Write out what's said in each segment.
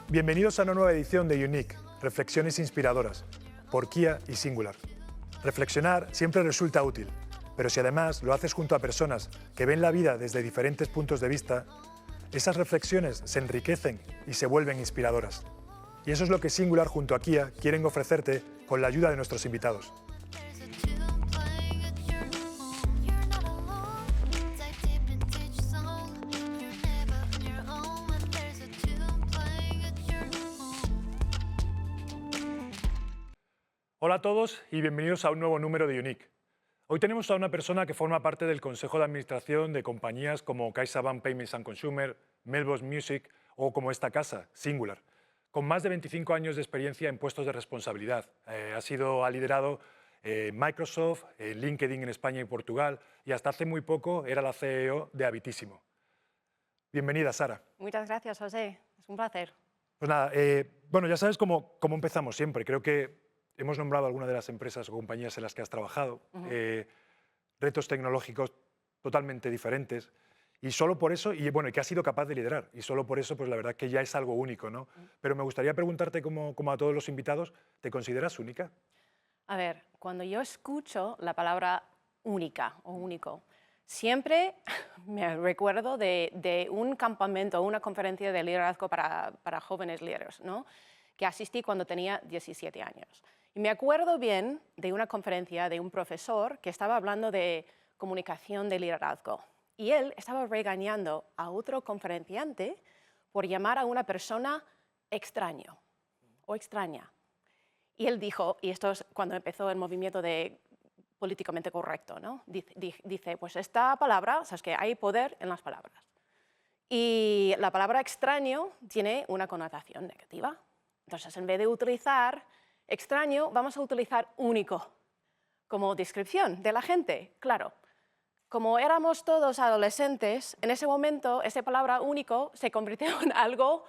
Bienvenidos a una nueva edición de Unique, Reflexiones Inspiradoras, por Kia y Singular. Reflexionar siempre resulta útil, pero si además lo haces junto a personas que ven la vida desde diferentes puntos de vista, esas reflexiones se enriquecen y se vuelven inspiradoras. Y eso es lo que Singular junto a Kia quieren ofrecerte con la ayuda de nuestros invitados. Hola a todos y bienvenidos a un nuevo número de Unique. Hoy tenemos a una persona que forma parte del Consejo de Administración de compañías como CaixaBank Payments and Consumer, Melbourne Music o como esta casa, Singular, con más de 25 años de experiencia en puestos de responsabilidad. Ha liderado Microsoft, LinkedIn en España y Portugal y hasta hace muy poco era la CEO de Habitísimo. Bienvenida, Sara. Muchas gracias, José. Es un placer. Pues nada, bueno, ya sabes cómo empezamos siempre. Creo que hemos nombrado algunas de las empresas o compañías en las que has trabajado, retos tecnológicos totalmente diferentes, y solo por eso, y bueno, que has sido capaz de liderar, y solo por eso, pues la verdad que ya es algo único, ¿no? Pero me gustaría preguntarte, como a todos los invitados, ¿te consideras única? A ver, cuando yo escucho la palabra única o único, siempre me recuerdo de un campamento, una conferencia de liderazgo para jóvenes líderes, ¿no?, que asistí cuando tenía 17 años. Y me acuerdo bien de una conferencia de un profesor que estaba hablando de comunicación de liderazgo. Y él estaba regañando a otro conferenciante por llamar a una persona extraño o extraña. Y él dijo, y esto es cuando empezó el movimiento de políticamente correcto, ¿no? Dice, pues esta palabra, sabes que hay poder en las palabras. Y la palabra extraño tiene una connotación negativa. Entonces, en vez de utilizar extraño, vamos a utilizar único como descripción de la gente. Claro, como éramos todos adolescentes, en ese momento esa palabra único se convirtió en algo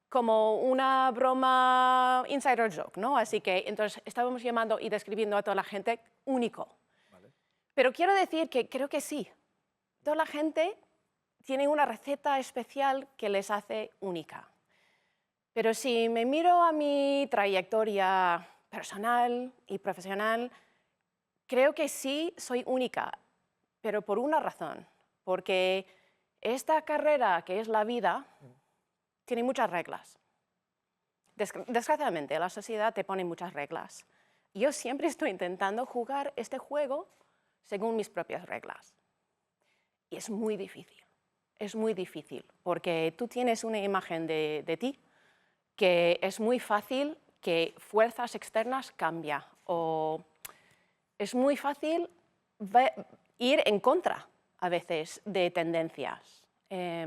como una broma insider joke, ¿no? Así que entonces estábamos llamando y describiendo a toda la gente único. Vale. Pero quiero decir que creo que sí, toda la gente tiene una receta especial que les hace única. Pero si me miro a mi trayectoria personal y profesional, creo que sí soy única, pero por una razón, porque esta carrera que es la vida tiene muchas reglas. Desgraciadamente, la sociedad te pone muchas reglas. Yo siempre estoy intentando jugar este juego según mis propias reglas. Y es muy difícil, porque tú tienes una imagen de ti que es muy fácil que fuerzas externas cambien, o es muy fácil ir en contra a veces de tendencias.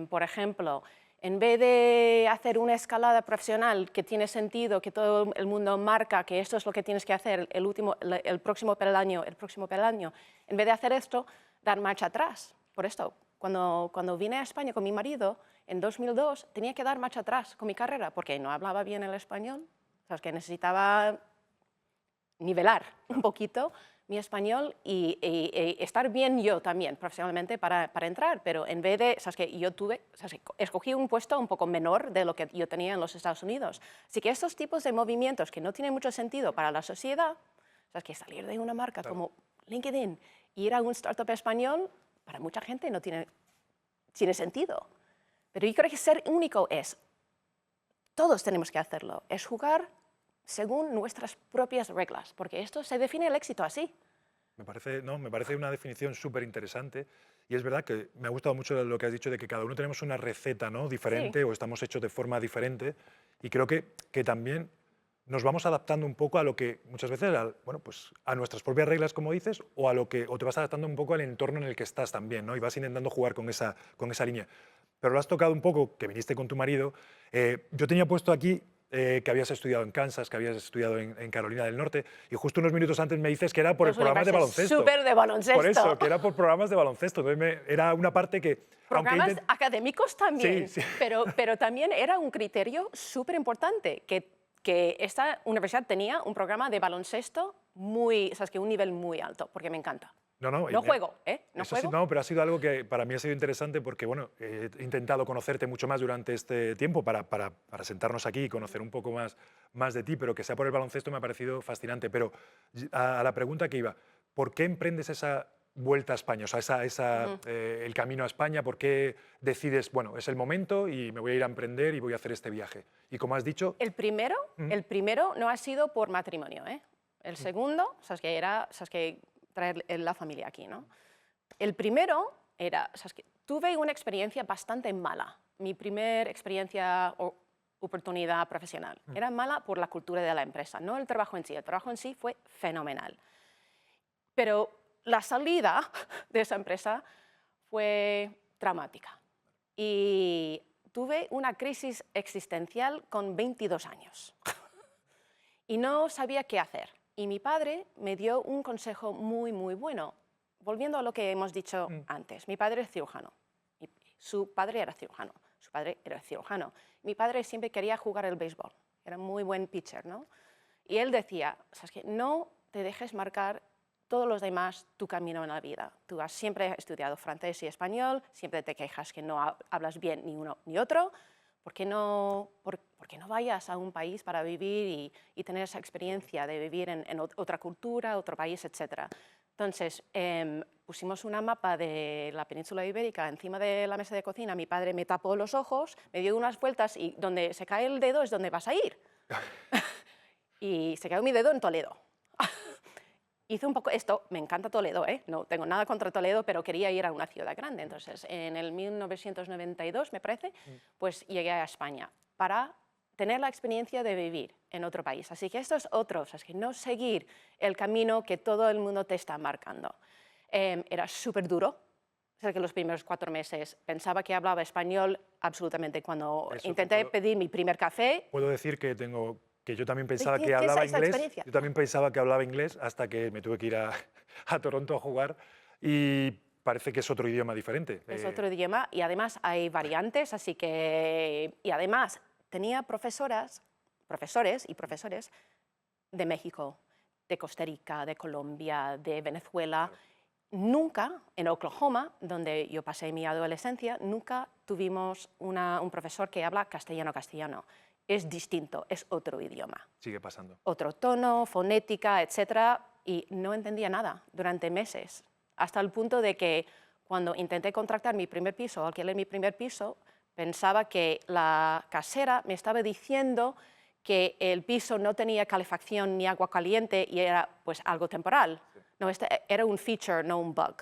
Por ejemplo, en vez de hacer una escalada profesional que tiene sentido, que todo el mundo marca que esto es lo que tienes que hacer el próximo peldaño, en vez de hacer esto, dar marcha atrás. Por esto, cuando vine a España con mi marido, en 2002 tenía que dar marcha atrás con mi carrera porque no hablaba bien el español, o sea, que necesitaba nivelar un poquito mi español y estar bien yo también profesionalmente para entrar, pero en vez de, ¿sabes qué? Escogí un puesto un poco menor de lo que yo tenía en los Estados Unidos. Así que estos tipos de movimientos que no tienen mucho sentido para la sociedad, ¿sabes qué? Salir de una marca como LinkedIn e ir a un startup español, para mucha gente no tiene sentido. Pero yo creo que ser único todos tenemos que hacerlo, es jugar según nuestras propias reglas, porque esto se define el éxito así. Me parece una definición súper interesante y es verdad que me ha gustado mucho lo que has dicho de que cada uno tenemos una receta, ¿no?, diferente, sí, o estamos hechos de forma diferente, y creo que también nos vamos adaptando un poco a lo que muchas veces, pues a nuestras propias reglas, como dices, o te vas adaptando un poco al entorno en el que estás también, ¿no?, y vas intentando jugar con esa línea. Pero lo has tocado un poco, que viniste con tu marido. Yo tenía puesto aquí que habías estudiado en Kansas, que habías estudiado en Carolina del Norte, y justo unos minutos antes me dices que era por el programa de baloncesto. Súper de baloncesto. Por eso, que era por programas de baloncesto. Entonces era una parte que... Programas académicos también, sí, sí. Pero también era un criterio súper importante, que esta universidad tenía un programa de baloncesto un nivel muy alto, porque me encanta. No, No juego, ¿eh? No eso sí, juego. no, pero ha sido algo que para mí ha sido interesante porque, bueno, he intentado conocerte mucho más durante este tiempo para sentarnos aquí y conocer un poco más de ti, pero que sea por el baloncesto me ha parecido fascinante. Pero a la pregunta que iba, ¿por qué emprendes esa vuelta a España, o sea, Ujú. el camino a España? ¿Por qué decides, bueno, es el momento y me voy a ir a emprender y voy a hacer este viaje? Y como has dicho, mm, El primero no ha sido por matrimonio, ¿eh? El segundo, sabes que traer la familia aquí, ¿no? El primero era, sabes que tuve una experiencia bastante mala. Mi primera experiencia o oportunidad profesional era mala por la cultura de la empresa, no el trabajo en sí. El trabajo en sí fue fenomenal. Pero la salida de esa empresa fue traumática. Y tuve una crisis existencial con 22 años. Y no sabía qué hacer. Y mi padre me dio un consejo muy, muy bueno. Volviendo a lo que hemos dicho mm, antes, mi padre es cirujano. Su padre era cirujano. Su padre era cirujano. Mi padre siempre quería jugar el béisbol. Era muy buen pitcher, ¿no? Y él decía, ¿sabes qué? No te dejes marcar todos los demás tu camino en la vida. Tú has siempre estudiado francés y español, siempre te quejas que no hablas bien ni uno ni otro. ¿Por qué no vayas a un país para vivir y tener esa experiencia de vivir en otra cultura, otro país, etcétera? Entonces, pusimos una mapa de la península ibérica encima de la mesa de cocina, mi padre me tapó los ojos, me dio unas vueltas y donde se cae el dedo es donde vas a ir. Y se quedó mi dedo en Toledo. Hice un poco esto, me encanta Toledo, ¿eh? No tengo nada contra Toledo, pero quería ir a una ciudad grande. Entonces, en el 1992, me parece, pues llegué a España para tener la experiencia de vivir en otro país. Así que esto es otro, o sea, es que no seguir el camino que todo el mundo te está marcando. Era súper duro. O sea, que los primeros 4 meses pensaba que hablaba español absolutamente. Cuando eso te intenté pedir mi primer café, puedo decir que yo también pensaba que ¿qué es hablaba esa inglés, experiencia? yo también pensaba que hablaba inglés hasta que me tuve que ir a Toronto a jugar y parece que es otro idioma diferente. Es otro idioma y además hay variantes, así que... Y además tenía profesores y profesores de México, de Costa Rica, de Colombia, de Venezuela. Claro. Nunca, en Oklahoma, donde yo pasé mi adolescencia, nunca tuvimos un profesor que habla castellano-castellano. Es distinto, es otro idioma. Sigue pasando. Otro tono, fonética, etcétera, y no entendía nada durante meses, hasta el punto de que cuando intenté contratar mi primer piso, alquiler mi primer piso, pensaba que la casera me estaba diciendo que el piso no tenía calefacción ni agua caliente y era pues algo temporal. No, este era un feature, no un bug.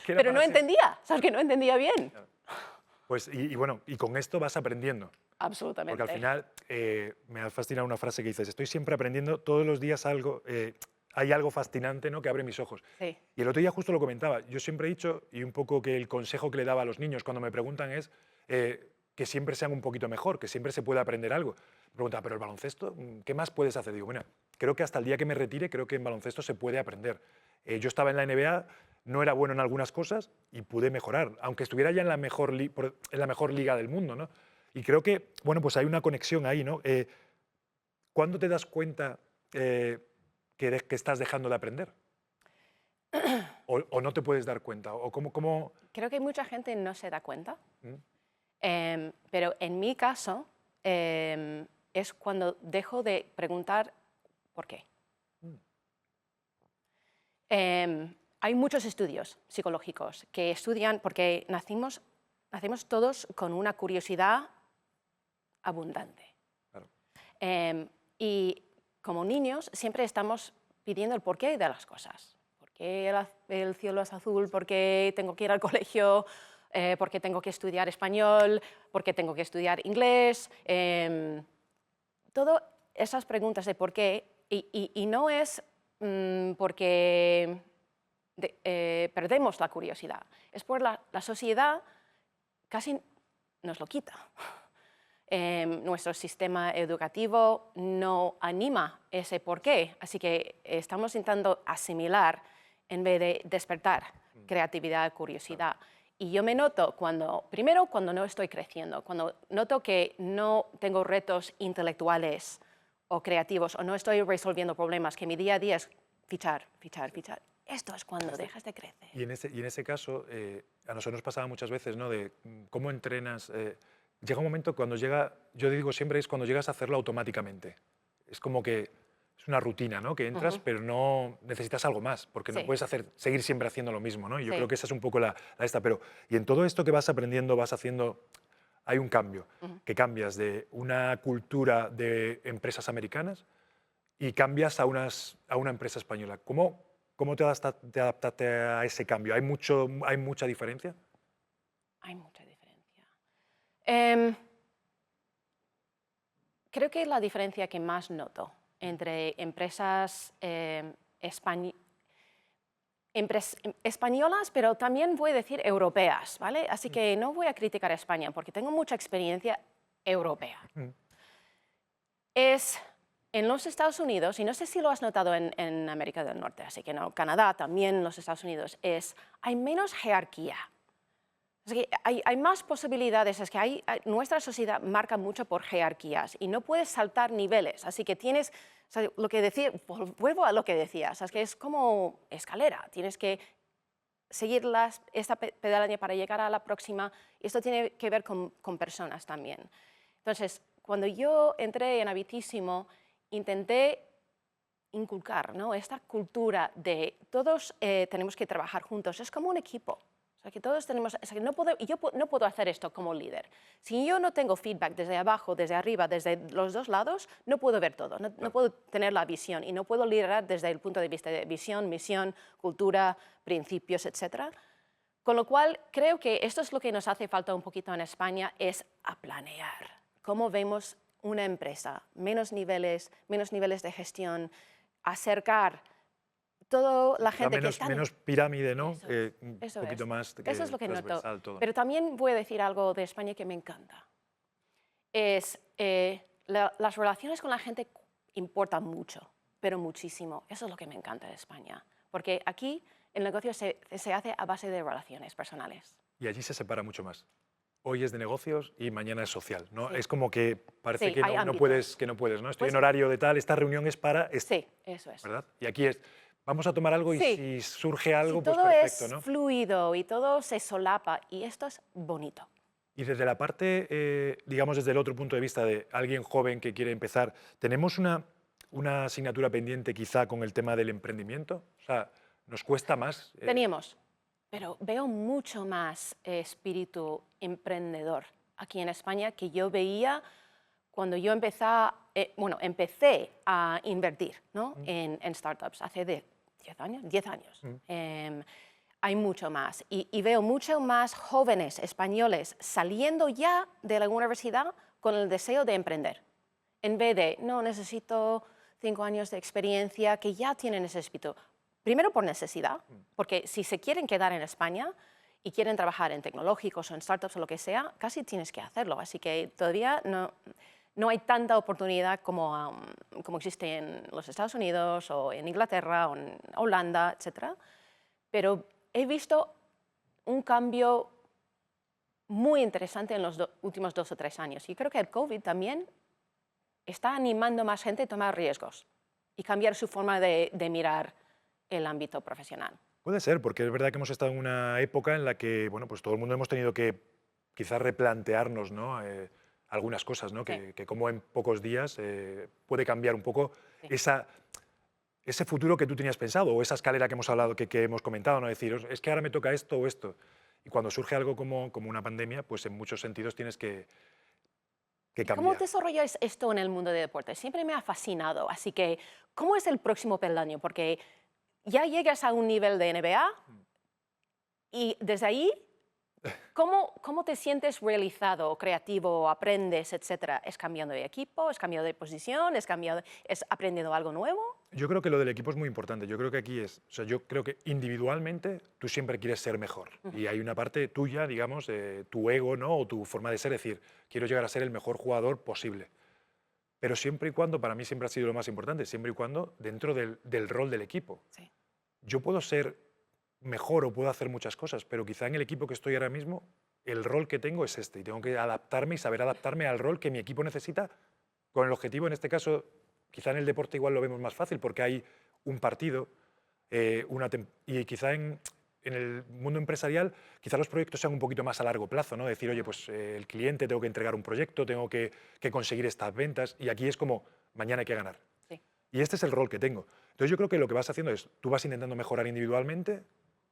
Que era Pero para no sí. entendía, ¿sabes que no entendía bien? Pues, y bueno, y con esto vas aprendiendo. Absolutamente. Porque al final me ha fascinado una frase que dices, estoy siempre aprendiendo, todos los días algo, hay algo fascinante, ¿no?, que abre mis ojos. Sí. Y el otro día justo lo comentaba, yo siempre he dicho, y un poco que el consejo que le daba a los niños cuando me preguntan es que siempre sean un poquito mejor, que siempre se puede aprender algo. Me preguntaba, ¿pero el baloncesto? ¿Qué más puedes hacer? Digo, mira, creo que hasta el día que me retire, creo que en baloncesto se puede aprender. Yo estaba en la NBA, no era bueno en algunas cosas y pude mejorar, aunque estuviera ya en la mejor liga del mundo, ¿no? Y creo que, bueno, pues hay una conexión ahí, ¿no? ¿Cuándo te das cuenta que estás dejando de aprender? ¿O no te puedes dar cuenta? ¿O cómo? Creo que mucha gente no se da cuenta. ¿Mm? Pero en mi caso es cuando dejo de preguntar por qué. Mm. Hay muchos estudios psicológicos que estudian porque nacemos todos con una curiosidad abundante. Claro. Y como niños siempre estamos pidiendo el porqué de las cosas. ¿Por qué el cielo es azul? ¿Por qué tengo que ir al colegio? ¿Por qué tengo que estudiar español? ¿Por qué tengo que estudiar inglés? Todas esas preguntas de por qué, y no es porque perdemos la curiosidad, es por la sociedad casi nos lo quita. Nuestro sistema educativo no anima ese porqué, así que estamos intentando asimilar en vez de despertar creatividad, curiosidad. Y yo me noto primero cuando no estoy creciendo, cuando noto que no tengo retos intelectuales o creativos o no estoy resolviendo problemas, que mi día a día es fichar, fichar, fichar. esto es cuando dejas de crecer. Y en ese caso, a nosotros nos pasaba muchas veces, ¿no? De cómo entrenas. Llega un momento cuando llega, yo digo siempre, es cuando llegas a hacerlo automáticamente. Es como que es una rutina, ¿no? Que entras, pero no necesitas algo más, porque no Sí. puedes seguir siempre haciendo lo mismo, ¿no? Y yo Sí. creo que esa es un poco la esta. Pero, y en todo esto que vas aprendiendo, vas haciendo, hay un cambio, que cambias de una cultura de empresas americanas y cambias a una empresa española. ¿Cómo te adaptaste a ese cambio? ¿Hay mucha diferencia? Hay mucha diferencia. Em, Creo que la diferencia que más noto entre empresas españolas, pero también voy a decir europeas, ¿vale? Así que no voy a criticar a España porque tengo mucha experiencia europea. Es en los Estados Unidos, y no sé si lo has notado en América del Norte, así que no, Canadá, también los Estados Unidos, hay menos jerarquía. Es que hay más posibilidades, es que nuestra sociedad marca mucho por jerarquías y no puedes saltar niveles, así que tienes, o sea, lo que decía, vuelvo a lo que decías, es que es como escalera, tienes que seguir esta pedalaña para llegar a la próxima, y esto tiene que ver con personas también. Entonces, cuando yo entré en Habitísimo, intenté inculcar, ¿no?, esta cultura de todos tenemos que trabajar juntos, es como un equipo. O sea, que todos tenemos, o sea, yo no puedo hacer esto como líder. Si yo no tengo feedback desde abajo, desde arriba, desde los dos lados, no puedo ver todo, no puedo tener la visión y no puedo liderar desde el punto de vista de visión, misión, cultura, principios, etc. Con lo cual, creo que esto es lo que nos hace falta un poquito en España, es a planear. ¿Cómo vemos una empresa? Menos niveles de gestión, acercar toda la gente que está... Menos pirámide, ¿no? Un Eso poquito es. más Eso es lo que noto. transversal todo. Pero también voy a decir algo de España que me encanta. Las relaciones con la gente importan mucho, pero muchísimo. Eso es lo que me encanta de España. Porque aquí el negocio se hace a base de relaciones personales. Y allí se separa mucho más. Hoy es de negocios y mañana es social, ¿no? Sí. Es como que parece Sí, que hay no ámbitos. puedes, ¿no? Estoy Pues- en horario de tal, esta reunión es para esto, Sí, eso es. ¿verdad? Y aquí es, vamos a tomar algo y Sí. si surge Si algo, pues todo perfecto, es ¿no? fluido y todo se solapa, y esto es bonito. Y desde la parte, digamos, desde el otro punto de vista de alguien joven que quiere empezar, ¿tenemos una asignatura pendiente quizá con el tema del emprendimiento? O sea, ¿nos cuesta más? Teníamos, pero veo mucho más espíritu emprendedor aquí en España que yo veía cuando yo empecé a invertir, ¿no?, en startups hace 10 años. 10 años. Hay mucho más. Y veo mucho más jóvenes españoles saliendo ya de la universidad con el deseo de emprender. En vez de, no, necesito 5 años de experiencia, que ya tienen ese espíritu. Primero por necesidad, porque si se quieren quedar en España y quieren trabajar en tecnológicos o en startups o lo que sea, casi tienes que hacerlo. Así que todavía no hay tanta oportunidad como existe en los Estados Unidos o en Inglaterra o en Holanda, etc. Pero he visto un cambio muy interesante en los últimos 2 o 3 años. Y creo que el COVID también está animando a más gente a tomar riesgos y cambiar su forma de mirar el ámbito profesional. Puede ser, porque es verdad que hemos estado en una época en la que, bueno, pues todo el mundo hemos tenido que quizás replantearnos, ¿no? Algunas cosas, ¿no? Sí. Que como en pocos días puede cambiar un poco Sí. ese futuro que tú tenías pensado o esa escalera que hemos hablado, que hemos comentado, ¿no? Decir, es que ahora me toca esto o esto. Y cuando surge algo como una pandemia, pues en muchos sentidos tienes que ¿Cómo cambiar. desarrollas esto en el mundo de deporte? Siempre me ha fascinado. Así que, ¿cómo es el próximo peldaño? Porque ya llegas a un nivel de NBA y desde ahí, ¿cómo te sientes realizado, creativo, aprendes, etcétera? ¿Es cambiando de equipo? ¿Es cambiando de posición? ¿Es aprendiendo algo nuevo? Yo creo que lo del equipo es muy importante. Yo creo que aquí es, o sea, yo creo que individualmente tú siempre quieres ser mejor. Y hay una parte tuya, digamos, tu ego, ¿no? O tu forma de ser, decir, quiero llegar a ser el mejor jugador posible. Pero siempre y cuando, para mí siempre ha sido lo más importante, siempre y cuando dentro del rol del equipo. Sí. Yo puedo ser mejor o puedo hacer muchas cosas, pero quizá en el equipo que estoy ahora mismo, el rol que tengo es este y tengo que adaptarme y saber adaptarme al rol que mi equipo necesita con el objetivo, en este caso, quizá en el deporte igual lo vemos más fácil porque hay un partido, y quizá en el mundo empresarial, quizá los proyectos sean un poquito más a largo plazo, ¿no? Decir, oye, pues el cliente, tengo que entregar un proyecto, tengo que conseguir estas ventas, y aquí es como, mañana hay que ganar. Sí. Y este es el rol que tengo. Entonces yo creo que lo que vas haciendo es, tú vas intentando mejorar individualmente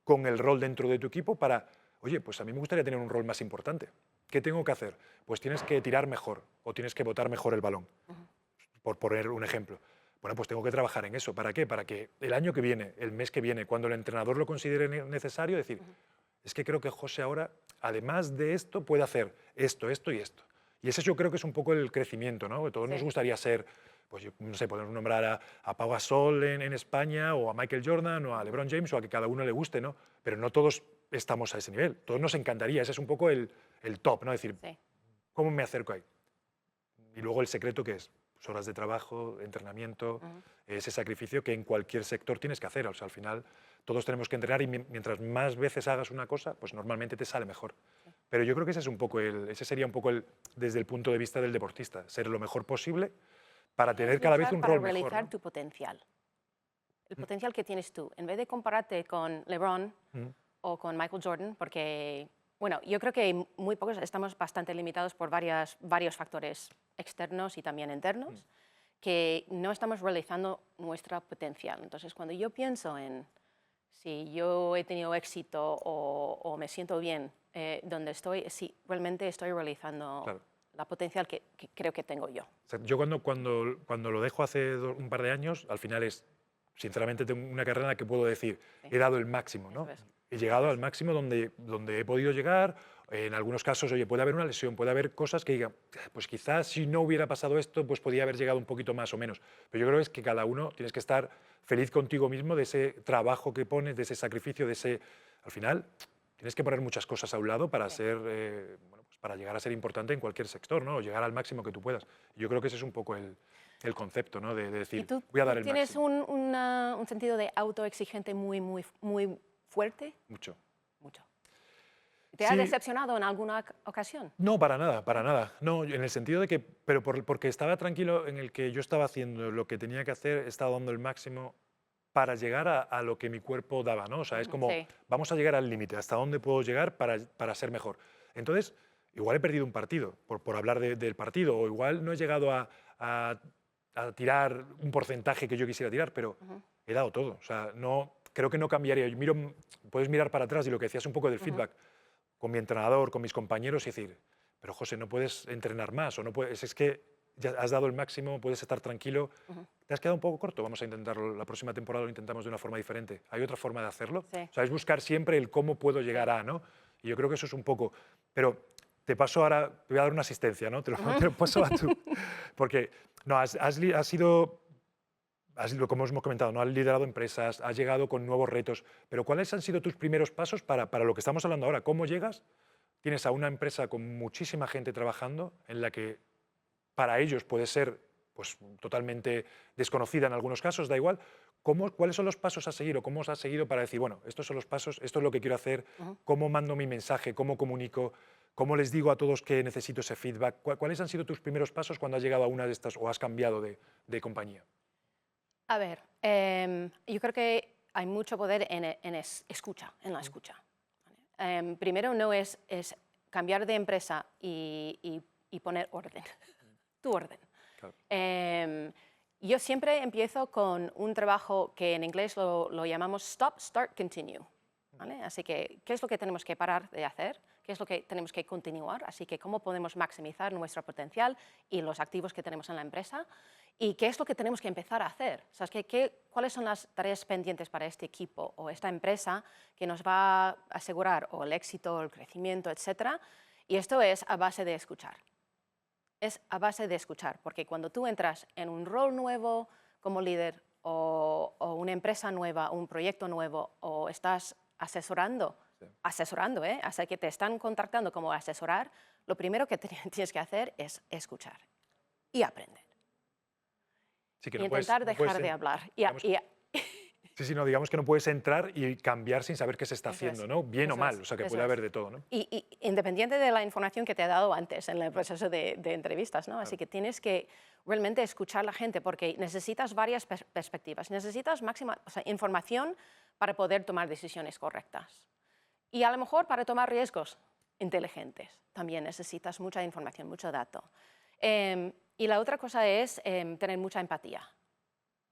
con el rol dentro de tu equipo para, oye, pues a mí me gustaría tener un rol más importante. ¿Qué tengo que hacer? Pues tienes que tirar mejor o tienes que botar mejor el balón, por poner un ejemplo. Bueno, pues tengo que trabajar en eso. ¿Para qué? Para que el año que viene, el mes que viene, cuando el entrenador lo considere necesario, decir, es que creo que José ahora, además de esto, puede hacer esto, esto y esto. Y ese yo creo que es un poco el crecimiento, ¿no? Que todos nos gustaría ser, pues yo no sé, podemos nombrar a Pau Gasol en España, o a Michael Jordan, o a LeBron James, o a que cada uno le guste, ¿no? Pero no todos estamos a ese nivel. Todos nos encantaría. Ese es un poco el top, ¿no? Es decir, ¿cómo me acerco ahí? Y luego el secreto, que es pues, horas de trabajo, entrenamiento, ese sacrificio que en cualquier sector tienes que hacer. O sea, al final todos tenemos que entrenar y mientras más veces hagas una cosa, pues normalmente te sale mejor. Pero yo creo que ese sería un poco desde el punto de vista del deportista, ser lo mejor posible para tener cada vez un rol mejor. Para realizar tu potencial. El potencial que tienes tú. En vez de compararte con LeBron o con Michael Jordan, porque, bueno, yo creo que muy pocos estamos bastante limitados por varios factores externos y también internos, que no estamos realizando nuestro potencial. Entonces, cuando yo pienso en si yo he tenido éxito o me siento bien donde estoy, si realmente estoy realizando la potencial que creo que tengo yo. O sea, yo cuando lo dejo hace un par de años, al final sinceramente tengo una carrera en la que puedo decir, he dado el máximo, ¿no? He llegado al máximo donde he podido llegar. En algunos casos, oye, puede haber una lesión, puede haber cosas que digan, pues quizás si no hubiera pasado esto, pues podía haber llegado un poquito más o menos. Pero yo creo que es que cada uno tienes que estar feliz contigo mismo de ese trabajo que pones, de ese sacrificio, al final tienes que poner muchas cosas a un lado para bueno, pues para llegar a ser importante en cualquier sector, ¿no? O llegar al máximo que tú puedas. Yo creo que ese es un poco el concepto, ¿no? De decir, voy a dar el máximo. ¿Tienes un sentido de autoexigente muy fuerte? Mucho. Mucho. ¿Te ha decepcionado en alguna ocasión? No, para nada, para nada. No, en el sentido de que, pero porque estaba tranquilo en el que yo estaba haciendo lo que tenía que hacer, estaba dando el máximo para llegar a lo que mi cuerpo daba, ¿no? O sea, es como, vamos a llegar al límite, hasta dónde puedo llegar para ser mejor. Entonces, igual he perdido un partido, por hablar del partido, o igual no he llegado a tirar un porcentaje que yo quisiera tirar, pero he dado todo. O sea, creo que no cambiaría. Puedes mirar para atrás y lo que decías un poco del feedback con mi entrenador, con mis compañeros, y decir, pero José, no puedes entrenar más, o no puedes, es que ya has dado el máximo, puedes estar tranquilo. ¿Te has quedado un poco corto? Vamos a intentarlo, la próxima temporada lo intentamos de una forma diferente. ¿Hay otra forma de hacerlo? Sí. O sea, es buscar siempre el cómo puedo llegar a, ¿no? Y yo creo que eso es un poco, pero te paso ahora, te voy a dar una asistencia, ¿no? Te lo paso a tú, porque no, has sido, como hemos comentado, ¿no? Has liderado empresas, has llegado con nuevos retos, pero ¿cuáles han sido tus primeros pasos para lo que estamos hablando ahora? ¿Cómo llegas? Tienes a una empresa con muchísima gente trabajando, en la que para ellos puede ser pues, totalmente desconocida en algunos casos, da igual. ¿Cuáles son los pasos a seguir o cómo os has seguido para decir, bueno, estos son los pasos, esto es lo que quiero hacer, cómo mando mi mensaje, cómo comunico, cómo les digo a todos que necesito ese feedback? ¿Cuáles han sido tus primeros pasos cuando has llegado a una de estas o has cambiado de compañía? A ver, yo creo que hay mucho poder en la escucha. Primero no es cambiar de empresa y poner orden, tu orden. Claro. Yo siempre empiezo con un trabajo que en inglés lo llamamos stop, start, continue. ¿Vale? Así que, ¿qué es lo que tenemos que parar de hacer? ¿Qué es lo que tenemos que continuar? Así que, ¿cómo podemos maximizar nuestro potencial y los activos que tenemos en la empresa? ¿Y qué es lo que tenemos que empezar a hacer? O sea, ¿cuáles son las tareas pendientes para este equipo o esta empresa que nos va a asegurar o el éxito, el crecimiento, etcétera? Y esto es a base de escuchar. Es a base de escuchar, porque cuando tú entras en un rol nuevo como líder o una empresa nueva, un proyecto nuevo, o estás asesorando, hasta que te están contratando como asesorar, lo primero que tienes que hacer es escuchar y aprender. Sí, que y intentar dejar de hablar. Sí, sí, no, digamos que no puedes entrar y cambiar sin saber qué se está Eso es, haciendo, ¿no? Bien o eso mal, es, o sea, que eso puede es. haber de todo, ¿no? Y independiente de la información que te he dado antes en el proceso de entrevistas, ¿no? Así que tienes que realmente escuchar a la gente porque necesitas varias perspectivas, necesitas máxima, o sea, información para poder tomar decisiones correctas. Y a lo mejor para tomar riesgos inteligentes también necesitas mucha información, mucho dato. Y la otra cosa es tener mucha empatía.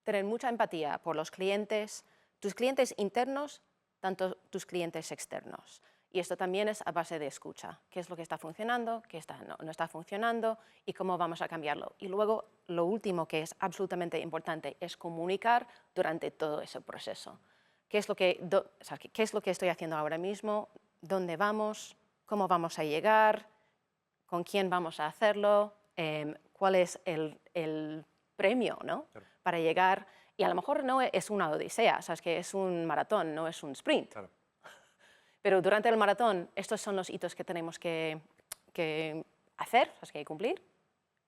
Tener mucha empatía por los clientes, tus clientes internos, tanto tus clientes externos. Y esto también es a base de escucha. ¿Qué es lo que está funcionando? ¿Qué no está funcionando? ¿Y cómo vamos a cambiarlo? Y luego, lo último que es absolutamente importante es comunicar durante todo ese proceso. ¿Qué es lo que, o sea, qué es lo que estoy haciendo ahora mismo? ¿Dónde vamos? ¿Cómo vamos a llegar? ¿Con quién vamos a hacerlo? ¿Cuál es el premio, ¿no? Claro. Para llegar? Y a lo mejor no es una odisea, ¿sabes? Que es un maratón, no es un sprint. Claro. Pero durante el maratón, estos son los hitos que tenemos que hacer, ¿sabes? Que cumplir.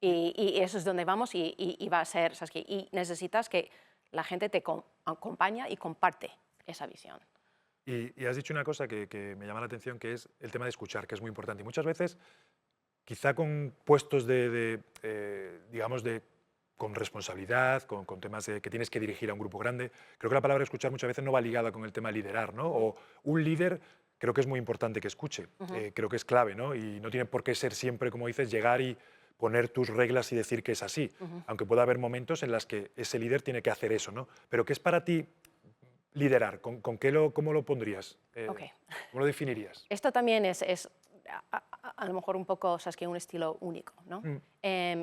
Y eso es donde vamos y va a ser, ¿sabes? Y necesitas que la gente te acompañe y comparte esa visión. Y has dicho una cosa que me llama la atención, que es el tema de escuchar, que es muy importante. Y muchas veces, quizá con puestos digamos, con responsabilidad, con temas que tienes que dirigir a un grupo grande, creo que la palabra escuchar muchas veces no va ligada con el tema de liderar, ¿no? O un líder creo que es muy importante que escuche, creo que es clave, ¿no? Y no tiene por qué ser siempre, como dices, llegar y poner tus reglas y decir que es así, aunque pueda haber momentos en los que ese líder tiene que hacer eso, ¿no? Pero ¿qué es para ti liderar? ¿Cómo lo pondrías? Ok. ¿Cómo lo definirías? Esto también es a lo mejor un poco, ¿sabes? Que un estilo único, ¿no?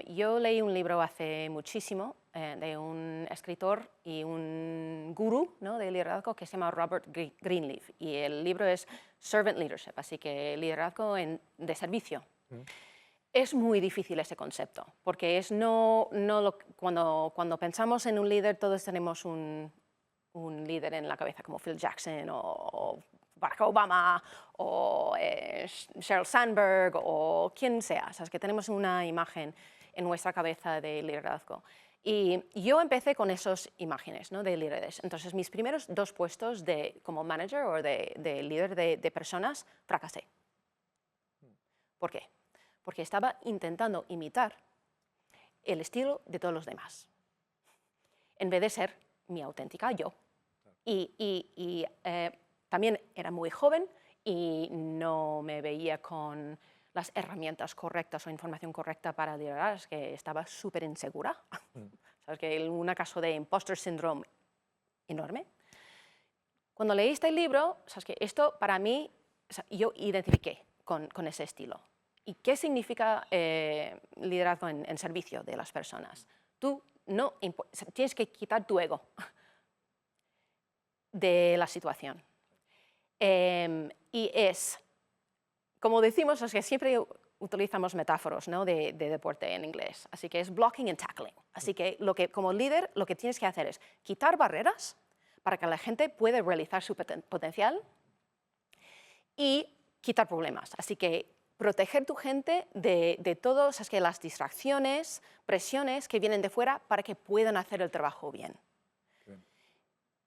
Yo leí un libro hace muchísimo de un escritor y un gurú, ¿no? De liderazgo que se llama Robert Greenleaf y el libro es Servant Leadership, así que liderazgo de servicio. Es muy difícil ese concepto, porque es cuando pensamos en un líder todos tenemos un líder en la cabeza como Phil Jackson o Barack Obama o Sheryl Sandberg o quien sea, ¿sabes? Que tenemos una imagen en nuestra cabeza de liderazgo. Y yo empecé con esas imágenes, ¿no? De líderes. Entonces, mis primeros 2 puestos como manager o de líder de personas, fracasé. ¿Por qué? Porque estaba intentando imitar el estilo de todos los demás, en vez de ser mi auténtica yo. Y también era muy joven y no me veía con las herramientas correctas o información correcta para liderar, es que estaba súper insegura. ¿Sabes? Que un caso de imposter syndrome enorme. Cuando leí este libro, ¿sabes? Que esto para mí, o sea, yo identifiqué con ese estilo. ¿Y qué significa liderazgo en servicio de las personas? Tú tienes que quitar tu ego de la situación. Y es, como decimos, es que siempre utilizamos metáforas, ¿no? de deporte en inglés, así que es blocking and tackling. Así que como líder lo que tienes que hacer es quitar barreras para que la gente pueda realizar su potencial y quitar problemas. Así que proteger tu gente de todas las distracciones, presiones que vienen de fuera para que puedan hacer el trabajo bien.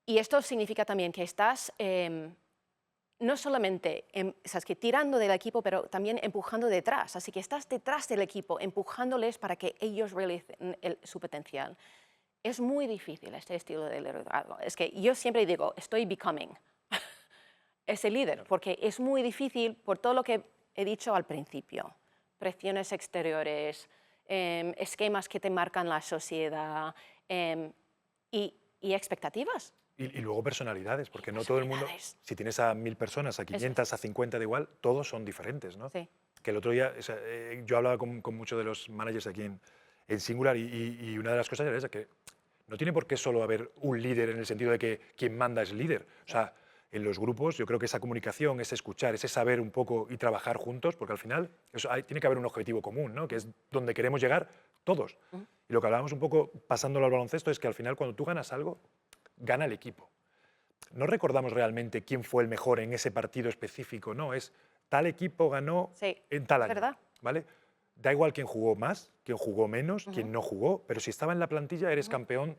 Y esto significa también que estás no solamente tirando del equipo, pero también empujando detrás. Así que estás detrás del equipo, empujándoles para que ellos realicen su potencial. Es muy difícil este estilo de liderazgo. Es que yo siempre digo, estoy becoming ese líder, porque es muy difícil por todo lo que he dicho al principio. Presiones exteriores, esquemas que te marcan la sociedad y expectativas. Y luego personalidades, porque no todo el mundo, si tienes a 1000 personas, a 500, a 50 de igual, todos son diferentes, ¿no? Sí. Que el otro día, o sea, yo hablaba con muchos de los managers aquí en Singular y una de las cosas era esa, que no tiene por qué solo haber un líder en el sentido de que quien manda es líder. O sea, en los grupos yo creo que esa comunicación, ese escuchar, ese saber un poco y trabajar juntos, porque al final tiene que haber un objetivo común, ¿no? Que es donde queremos llegar todos. Y lo que hablábamos un poco pasándolo al baloncesto es que al final cuando tú ganas algo, gana el equipo. No recordamos realmente quién fue el mejor en ese partido específico, no, es tal equipo ganó en tal año, ¿verdad? ¿vale? Da igual quién jugó más, quién jugó menos, quién no jugó, pero si estaba en la plantilla eres campeón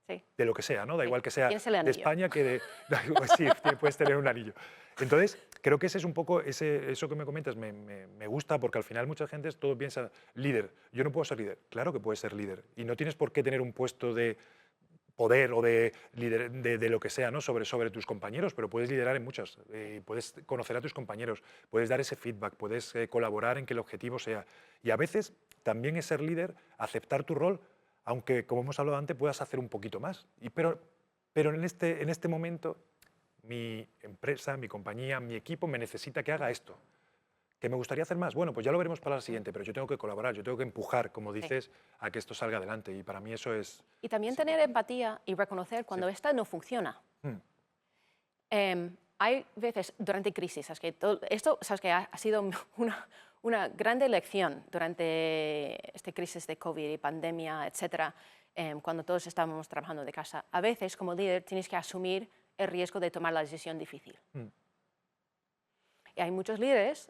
Sí. de lo que sea, ¿no? Da Sí. igual que sea Tienes el de anillo. España que de... Sí, puedes tener un anillo. Entonces, creo que ese es un poco, eso que me comentas me gusta porque al final mucha gente todo piensa, líder, yo no puedo ser líder. Claro que puedes ser líder y no tienes por qué tener un puesto de poder o de, líder, de lo que sea, ¿no? sobre tus compañeros, pero puedes liderar en muchas, puedes conocer a tus compañeros, puedes dar ese feedback, puedes colaborar en que el objetivo sea. Y a veces también es ser líder, aceptar tu rol, aunque, como hemos hablado antes, puedas hacer un poquito más. Pero en este momento, mi empresa, mi compañía, mi equipo me necesita que haga esto. ¿Que me gustaría hacer más? Bueno, pues ya lo veremos para la siguiente, pero yo tengo que colaborar, yo tengo que empujar, como Sí. dices, a que esto salga adelante. Y para mí eso es... Y también es tener importante. empatía y reconocer cuando esta no funciona. Mm, Hay veces durante crisis, ¿sabes? Que esto ¿sabes? Que ha sido una grande lección durante esta crisis de COVID y pandemia, etcétera, cuando todos estábamos trabajando de casa. A veces, como líder, tienes que asumir el riesgo de tomar la decisión difícil. mm. Y hay muchos líderes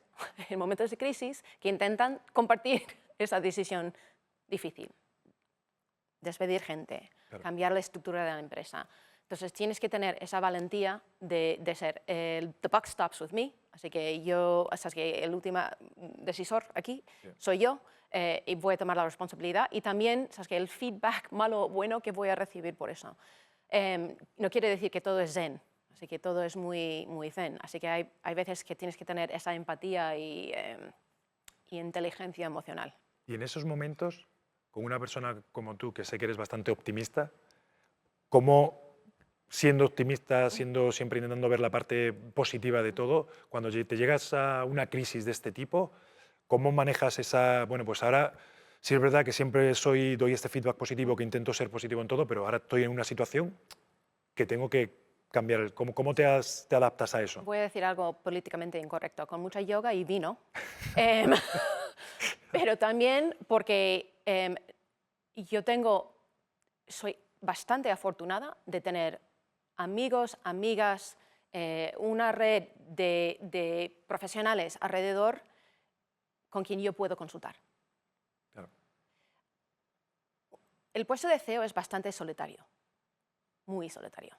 en momentos de crisis que intentan compartir esa decisión difícil. Despedir gente, Claro. cambiar la estructura de la empresa. Entonces tienes que tener esa valentía de ser the buck stops with me, así que yo, sabes que el último decisor aquí soy yo y voy a tomar la responsabilidad y también sabes que el feedback malo o bueno que voy a recibir por eso. No quiere decir que todo es zen, así que todo es muy, muy zen, así que hay veces que tienes que tener esa empatía y inteligencia emocional. Y en esos momentos, con una persona como tú, que sé que eres bastante optimista, ¿cómo, siendo optimista, siendo siempre intentando ver la parte positiva de todo, cuando te llegas a una crisis de este tipo, cómo manejas esa... Bueno, pues ahora sí es verdad que siempre doy este feedback positivo, que intento ser positivo en todo, pero ahora estoy en una situación que tengo que cambiar. ¿Cómo te adaptas a eso? Voy a decir algo políticamente incorrecto, con mucha yoga y vino. Em, pero también porque soy bastante afortunada de tener amigos, amigas, una red de profesionales alrededor con quien yo puedo consultar. Claro. El puesto de CEO es bastante solitario, muy solitario.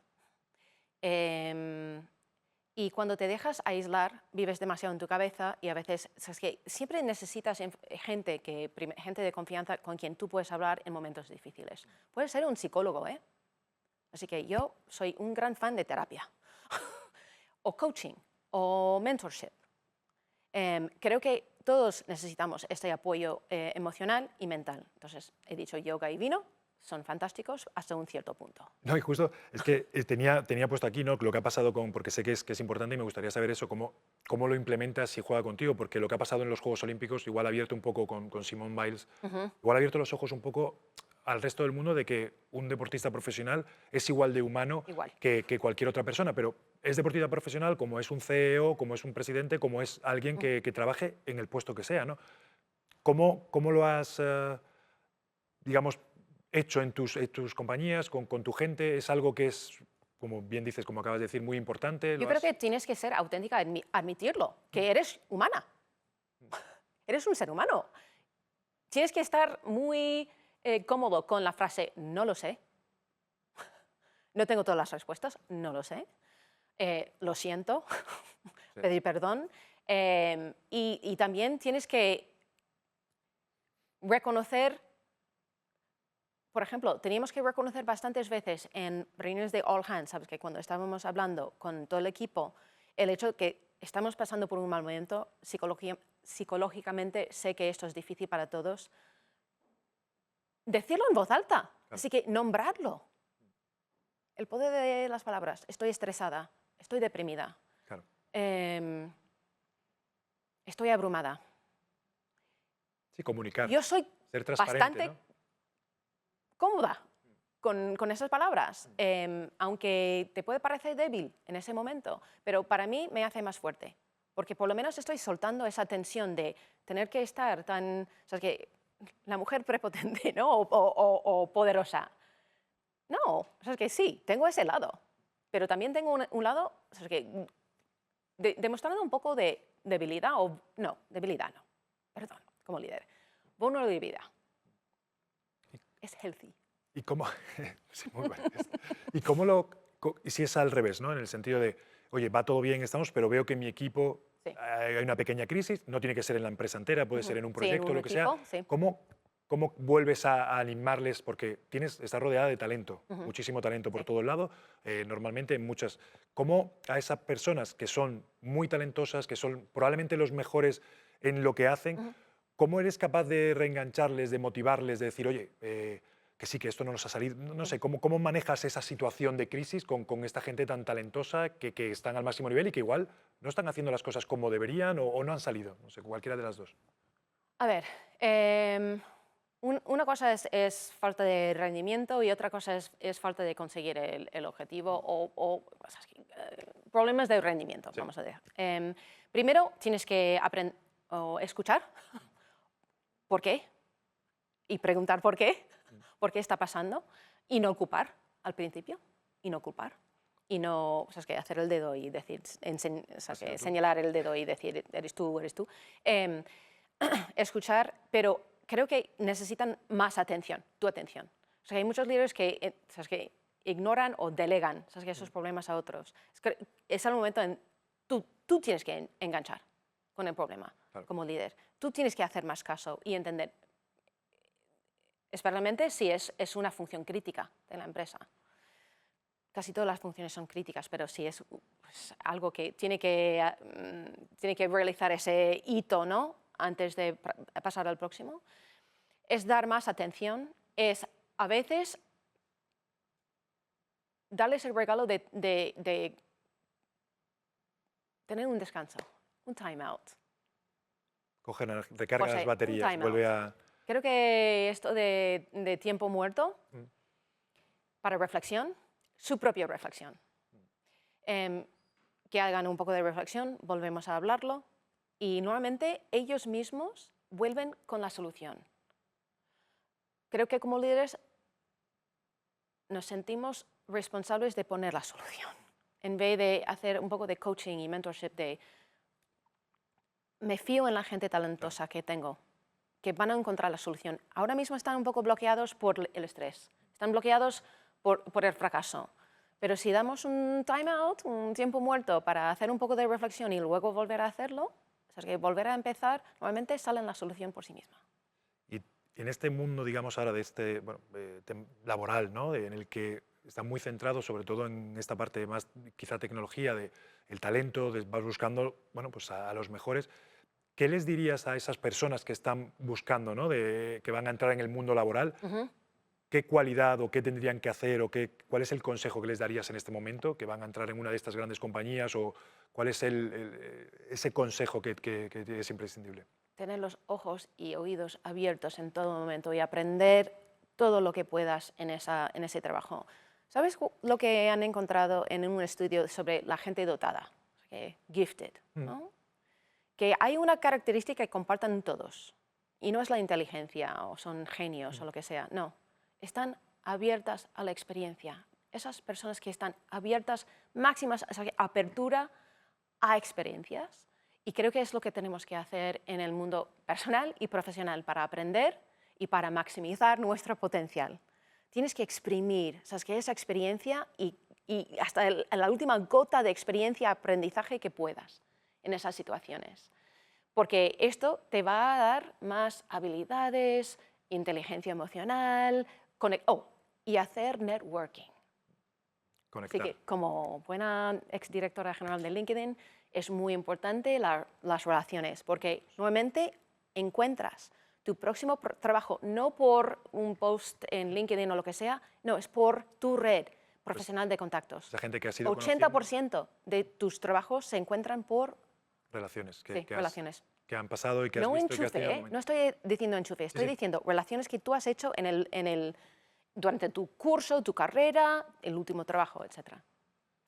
Y cuando te dejas aislar, vives demasiado en tu cabeza y a veces, sabes que siempre necesitas gente de confianza con quien tú puedes hablar en momentos difíciles. Puedes ser un psicólogo, ¿eh? Así que yo soy un gran fan de terapia, o coaching, o mentorship. Creo que todos necesitamos este apoyo emocional y mental. Entonces, he dicho yoga y vino, son fantásticos hasta un cierto punto. No, y justo es que tenía puesto aquí, ¿no? Lo que ha pasado porque sé que es importante y me gustaría saber eso, cómo lo implementas si juega contigo, porque lo que ha pasado en los Juegos Olímpicos igual ha abierto un poco con Simone Biles, igual ha abierto los ojos un poco al resto del mundo de que un deportista profesional es igual de humano Igual. que cualquier otra persona, pero es deportista profesional como es un CEO, como es un presidente, como es alguien que trabaje en el puesto que sea, ¿no? ¿Cómo lo has, digamos, hecho en tus compañías, con tu gente? ¿Es algo que es, como bien dices, como acabas de decir, muy importante? Yo creo que tienes que ser auténtica, admitirlo, que eres humana. Eres un ser humano. Tienes que estar muy cómodo con la frase, no lo sé. No tengo todas las respuestas, no lo sé. Lo siento, Sí. pedir perdón. Y también tienes que reconocer, por ejemplo, teníamos que reconocer bastantes veces en reuniones de all hands, ¿sabes? Que cuando estábamos hablando con todo el equipo, el hecho de que estamos pasando por un mal momento, psicológicamente sé que esto es difícil para todos, decirlo en voz alta, Claro. así que nombrarlo. El poder de las palabras, estoy estresada, estoy deprimida, Claro. estoy abrumada. Sí, comunicar, Yo soy ser transparente, bastante ¿no? cómoda con esas palabras, aunque te puede parecer débil en ese momento, pero para mí me hace más fuerte, porque por lo menos estoy soltando esa tensión de tener que estar tan, ¿sabes qué? La mujer prepotente, ¿no? O poderosa. No, ¿sabes qué? Sí, tengo ese lado, pero también tengo un lado, ¿sabes qué? Demostrando un poco de debilidad, no, debilidad no, perdón, como líder, vulnerabilidad. Es healthy. ¿Y cómo, sí, muy bueno esto. ¿Y cómo y si es al revés, ¿no? En el sentido de, oye, va todo bien, estamos, pero veo que en mi equipo Sí. hay una pequeña crisis, no tiene que ser en la empresa entera, puede ser Ujú. en un Sí, en proyecto, un lo que sea. equipo, sí. ¿Cómo vuelves a animarles? Porque estás rodeada de talento, Ujú. muchísimo talento por Sí. todos lados, normalmente en muchas. ¿Cómo a esas personas que son muy talentosas, que son probablemente los mejores en lo que hacen, Ujú. cómo eres capaz de reengancharles, de motivarles, de decir, oye, que sí, que esto no nos ha salido? No sé, Ujú. ¿cómo manejas esa situación de crisis con esta gente tan talentosa que están al máximo nivel y que igual no están haciendo las cosas como deberían o no han salido? No sé, cualquiera de las dos. A ver, una cosa es falta de rendimiento y otra cosa es falta de conseguir el objetivo o cosas problemas de rendimiento, Sí, vamos a decir. Primero tienes que aprender escuchar por qué y preguntar por qué está pasando y no culpar al principio y no culpar. Y no, o sea, es que hacer el dedo y decir, o sea, ha sido que tú. señalar el dedo y decir, eres tú, eres tú. Em, escuchar, pero creo que necesitan más atención, tu atención. O sea, hay muchos líderes que, ¿sabes? Que ignoran o delegan, ¿sabes? Que esos problemas a otros. Es el momento en tú tienes que enganchar con el problema Claro. como líder. Tú tienes que hacer más caso y entender, especialmente si es una función crítica de la empresa. Casi todas las funciones son críticas, pero si es pues, algo que tiene que realizar ese hito, ¿no? Antes de pasar al próximo, es dar más atención, es a veces darles el regalo de tener un descanso, un time out. Recarga las José, un baterías, time vuelve out. a... Creo que esto de tiempo muerto Mm. para reflexión, su propia reflexión. Em, que hagan un poco de reflexión, volvemos a hablarlo y normalmente ellos mismos vuelven con la solución. Creo que como líderes nos sentimos responsables de poner la solución, en vez de hacer un poco de coaching y mentorship de me fío en la gente Claro. talentosa que tengo, que van a encontrar la solución. Ahora mismo están un poco bloqueados por el estrés, están bloqueados por el fracaso. Pero si damos un time out, un tiempo muerto para hacer un poco de reflexión y luego volver a hacerlo, o sea, que volver a empezar, normalmente sale la solución por sí misma. Y en este mundo, digamos ahora, de este bueno, laboral, ¿no? En el que está muy centrado sobre todo en esta parte más quizá tecnología, de el talento, vas buscando bueno, pues a los mejores. ¿Qué les dirías a esas personas que están buscando, ¿no? Que van a entrar en el mundo laboral? Ujú. ¿Qué cualidad o qué tendrían que hacer o cuál es el consejo que les darías en este momento, que van a entrar en una de estas grandes compañías? ¿O cuál es ese consejo que es imprescindible? Tener los ojos y oídos abiertos en todo momento y aprender todo lo que puedas en ese trabajo. ¿Sabes lo que han encontrado en un estudio sobre la gente dotada? Gifted, Mm. ¿no? Que hay una característica que compartan todos, y no es la inteligencia o son genios o lo que sea, no, están abiertas a la experiencia. Esas personas que están abiertas, máximas, o sea, apertura a experiencias. Y creo que es lo que tenemos que hacer en el mundo personal y profesional para aprender y para maximizar nuestro potencial. Tienes que exprimir, ¿sabes? Que esa experiencia y hasta la última gota de experiencia, aprendizaje que puedas en esas situaciones. Porque esto te va a dar más habilidades, inteligencia emocional, y hacer networking. Así Conectar. que como buena exdirectora general de LinkedIn, es muy importante las relaciones, porque nuevamente encuentras tu próximo trabajo no por un post en LinkedIn o lo que sea, no, es por tu red Pues profesional de contactos. esa gente que has ido conociendo, 80% de tus trabajos se encuentran por relaciones sí, relaciones. que han pasado y que has No visto y que has tenido enchufe, en el ¿eh? No momento. estoy diciendo enchufe, Sí, estoy sí. diciendo relaciones que tú has hecho durante tu curso, tu carrera, el último trabajo, etc.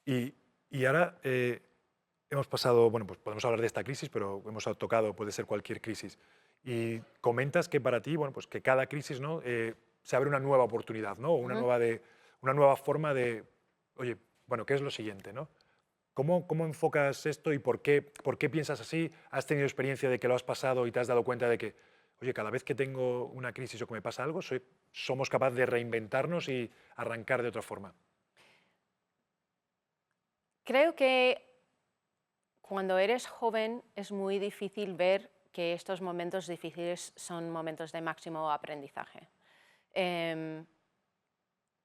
Y ahora hemos pasado, bueno, pues podemos hablar de esta crisis, pero hemos tocado, puede ser cualquier crisis. Y comentas que para ti, bueno, pues que cada crisis, ¿no? Se abre una nueva oportunidad, ¿no? O Ujú. una nueva forma de, oye, bueno, ¿qué es lo siguiente, no? ¿Cómo enfocas esto y por qué piensas así? ¿Has tenido experiencia de que lo has pasado y te has dado cuenta de que, oye, cada vez que tengo una crisis o que me pasa algo, somos capaces de reinventarnos y arrancar de otra forma. Creo que cuando eres joven es muy difícil ver que estos momentos difíciles son momentos de máximo aprendizaje. Em,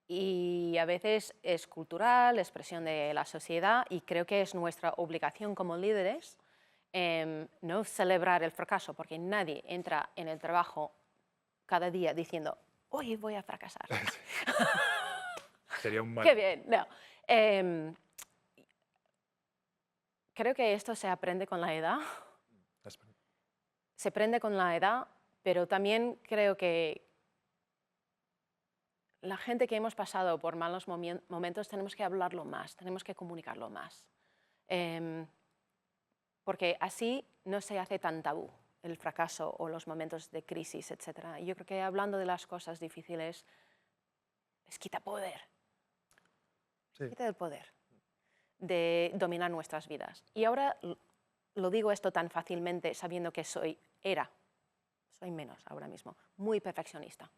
y a veces es cultural, es presión de la sociedad y creo que es nuestra obligación como líderes no celebrar el fracaso, porque nadie entra en el trabajo cada día diciendo, hoy voy a fracasar. Sería un mal... Qué bien, no. Em, creo que esto se aprende con la edad. Se aprende con la edad, pero también creo que la gente que hemos pasado por malos momentos tenemos que hablarlo más, tenemos que comunicarlo más. Porque así no se hace tan tabú el fracaso o los momentos de crisis, etc. Yo creo que hablando de las cosas difíciles les quita poder. Sí. Quita el poder de dominar nuestras vidas. Y ahora lo digo esto tan fácilmente sabiendo que soy menos ahora mismo, muy perfeccionista.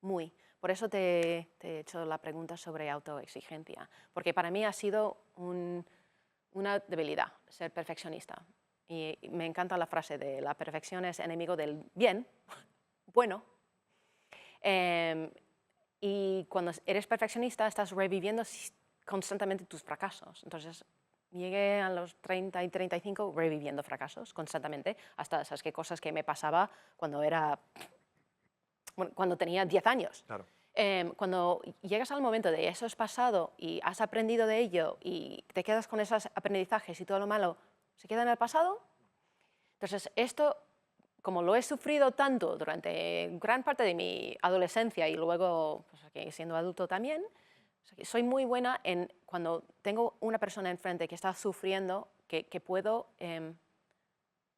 Muy. Por eso te he hecho la pregunta sobre autoexigencia, porque para mí ha sido una debilidad ser perfeccionista. Y me encanta la frase de la perfección es enemigo del bien, bueno. Y cuando eres perfeccionista estás reviviendo constantemente tus fracasos. Entonces llegué a los 30 y 35 reviviendo fracasos constantemente, hasta ¿sabes qué? Cosas que me pasaba cuando tenía 10 años. Claro. Cuando llegas al momento de eso es pasado y has aprendido de ello y te quedas con esos aprendizajes y todo lo malo se queda en el pasado, entonces esto, como lo he sufrido tanto durante gran parte de mi adolescencia y luego pues, siendo adulto también, soy muy buena en cuando tengo una persona enfrente que está sufriendo, que puedo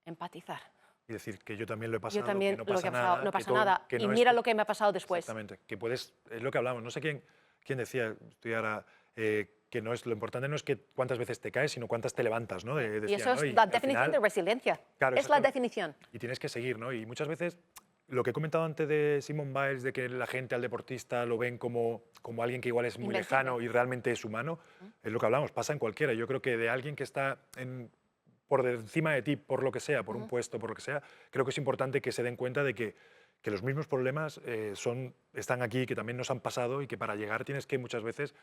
empatizar. Y decir que yo también lo he pasado, Yo también que no pasa nada. no pasa nada. Que Y no mira lo que me ha pasado después. Exactamente, que puedes, es lo que hablamos, no sé quién decía, estoy ahora, que no es, lo importante no es que cuántas veces te caes, sino cuántas te levantas, ¿no? Y Decía, eso ¿no? es la al definición final, de resiliencia. claro, Es la exactamente. definición. Y tienes que seguir, ¿no? Y muchas veces, lo que he comentado antes de Simone Biles, de que la gente al deportista lo ven como alguien que igual es muy Invencible. lejano y realmente es humano, es lo que hablamos, pasa en cualquiera. Yo creo que de alguien que está por encima de ti, por lo que sea, por un puesto, por lo que sea, creo que es importante que se den cuenta de que los mismos problemas están aquí, que también nos han pasado y que para llegar tienes que muchas veces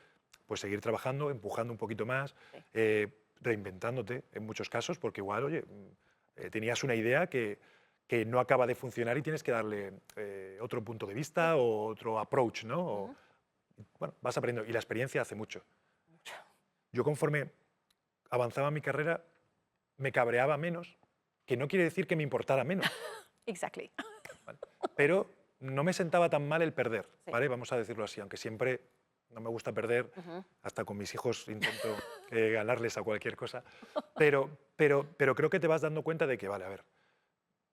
pues, seguir trabajando, empujando un poquito más, reinventándote en muchos casos, porque igual, oye, tenías una idea que no acaba de funcionar y tienes que darle otro punto de vista o otro approach, ¿no? Bueno, vas aprendiendo y la experiencia hace mucho. Yo conforme avanzaba mi carrera me cabreaba menos, que no quiere decir que me importara menos. Exactly. ¿Vale? Pero no me sentaba tan mal el perder, Sí. ¿vale? Vamos a decirlo así, aunque siempre no me gusta perder, hasta con mis hijos intento ganarles a cualquier cosa, pero creo que te vas dando cuenta de que, vale, a ver,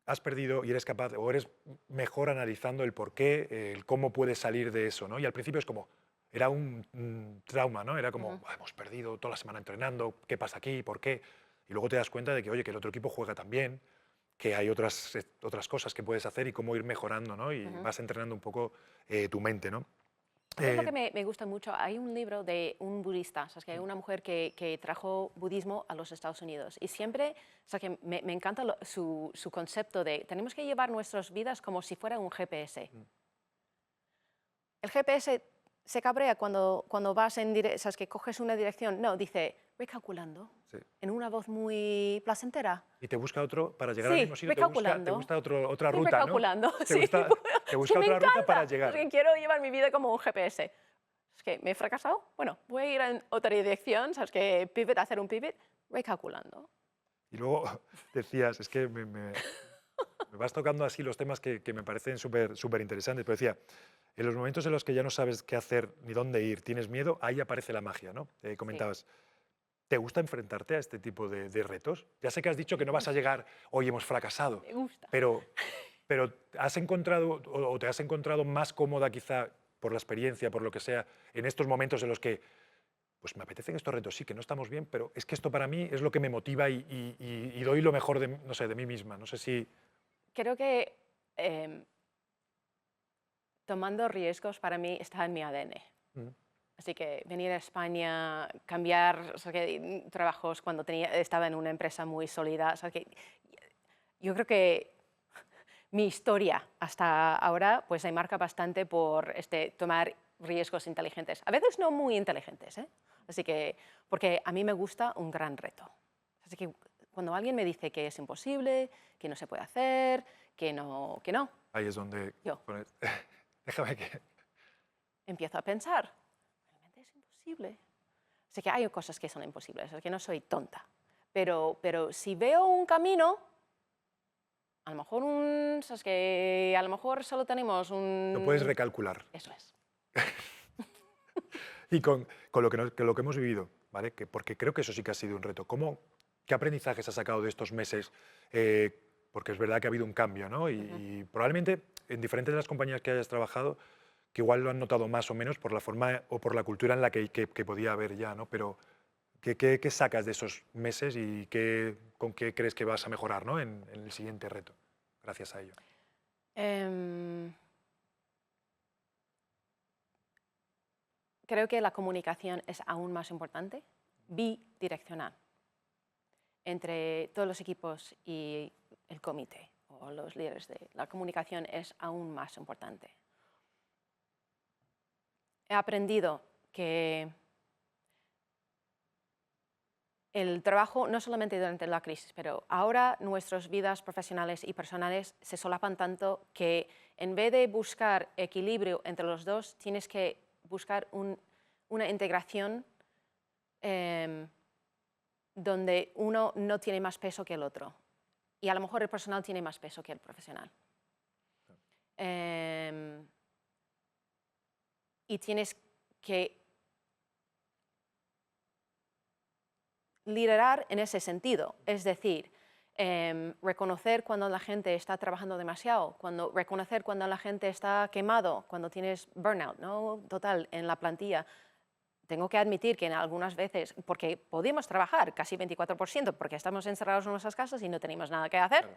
has perdido y eres capaz, o eres mejor analizando el por qué, el cómo puedes salir de eso, ¿no? Y al principio es como, era un trauma, ¿no? Era como, hemos perdido toda la semana entrenando, ¿qué pasa aquí? ¿Por qué? Y luego te das cuenta de que, oye, que el otro equipo juega también, que hay otras cosas que puedes hacer y cómo ir mejorando, ¿no? Y vas entrenando un poco tu mente, ¿no? Es lo que me gusta mucho. Hay un libro de un budista, ¿sabes? Que hay una mujer que trajo budismo a los Estados Unidos. Y siempre, o sea, que me encanta su concepto de tenemos que llevar nuestras vidas como si fuera un GPS. El GPS se cabrea cuando vas en dirección, ¿sabes? Que coges una dirección. No, dice recalculando, Sí. en una voz muy placentera. Y te busca otro para llegar al Sí, mismo sitio, recalculando. te gusta otra Sí, ruta, ¿no? recalculando, Te sí. busca, te busca me otra ruta encanta, para llegar. porque quiero llevar mi vida como un GPS. Es que me he fracasado, bueno, voy a ir en otra dirección, ¿sabes? Que pivot, hacer un pivot, recalculando. Y luego decías, es que me vas tocando así los temas que me parecen súper interesantes, pero decía, en los momentos en los que ya no sabes qué hacer ni dónde ir, tienes miedo, ahí aparece la magia, ¿no? Comentabas. Sí. ¿Te gusta enfrentarte a este tipo de retos? Ya sé que has dicho que no vas a llegar, hoy hemos fracasado, Me gusta. pero ¿has encontrado o te has encontrado más cómoda quizá por la experiencia, por lo que sea, en estos momentos en los que pues me apetecen estos retos, sí, que no estamos bien, pero es que esto para mí es lo que me motiva y doy lo mejor de, no sé, de mí misma? No sé si... Creo que em, tomando riesgos para mí está en mi ADN. Mm. Así que venir a España, cambiar o sea, trabajos cuando estaba en una empresa muy sólida. O sea, yo creo que mi historia hasta ahora pues, se marca bastante por tomar riesgos inteligentes. A veces no muy inteligentes, ¿eh? Así que, porque a mí me gusta un gran reto. Así que cuando alguien me dice que es imposible, que no se puede hacer, que no, Ahí es donde yo déjame que... empiezo a pensar, ¿realmente es imposible? Sé que hay cosas que son imposibles, es que no soy tonta. Pero si veo un camino, a lo mejor ¿sabes que a lo mejor solo tenemos Lo puedes recalcular. Eso es. Y con lo lo que hemos vivido, ¿vale? Porque creo que eso sí que ha sido un reto. ¿Qué aprendizajes has sacado de estos meses? Porque es verdad que ha habido un cambio, ¿no? Y probablemente en diferentes de las compañías que hayas trabajado, que igual lo han notado más o menos por la forma o por la cultura en la que podía haber ya, ¿no? Pero ¿qué sacas de esos meses y con qué crees que vas a mejorar, ¿no? En el siguiente reto, gracias a ello? Em, Creo que la comunicación es aún más importante, bidireccional, entre todos los equipos y el comité o los líderes. La comunicación es aún más importante. He aprendido que el trabajo, no solamente durante la crisis, pero ahora nuestras vidas profesionales y personales se solapan tanto que en vez de buscar equilibrio entre los dos, tienes que buscar una integración donde uno no tiene más peso que el otro. Y a lo mejor el personal tiene más peso que el profesional. Y tienes que liderar en ese sentido, es decir, reconocer cuando la gente está trabajando demasiado, reconocer cuando la gente está quemado, cuando tienes burnout, ¿no? Total en la plantilla. Tengo que admitir que en algunas veces, porque podíamos trabajar casi 24%, porque estamos encerrados en nuestras casas y no tenemos nada que hacer, claro.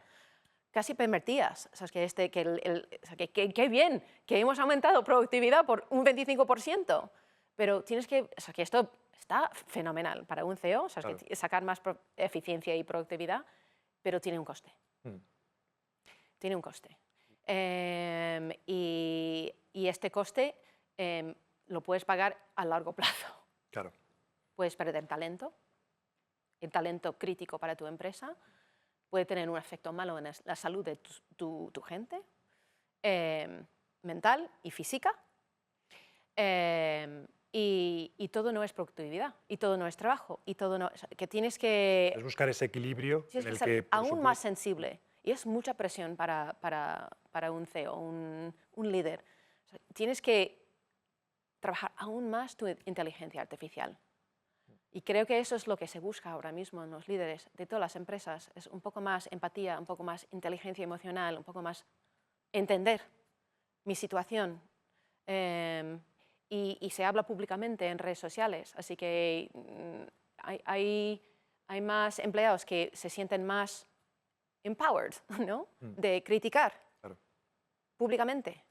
Casi pervertías. O sea, qué bien, que hemos aumentado productividad por un 25%, pero tienes que, o sea, que esto está fenomenal para un CEO, o sea, claro. Que sacar más eficiencia y productividad, pero tiene un coste. Tiene un coste. Y este coste lo puedes pagar a largo plazo. Claro. Puedes perder talento, el talento crítico para tu empresa, puede tener un efecto malo en la salud de tu gente, mental y física, y todo no es productividad, y todo no es trabajo, y todo no, o sea, que tienes que... Es buscar ese equilibrio en el que... aún más sensible, y es mucha presión para un CEO, un líder. O sea, tienes que trabajar aún más tu inteligencia artificial. Y creo que eso es lo que se busca ahora mismo en los líderes de todas las empresas, es un poco más empatía, un poco más inteligencia emocional, un poco más entender mi situación. Y se habla públicamente en redes sociales, así que hay más empleados que se sienten más empowered, ¿no? De criticar públicamente.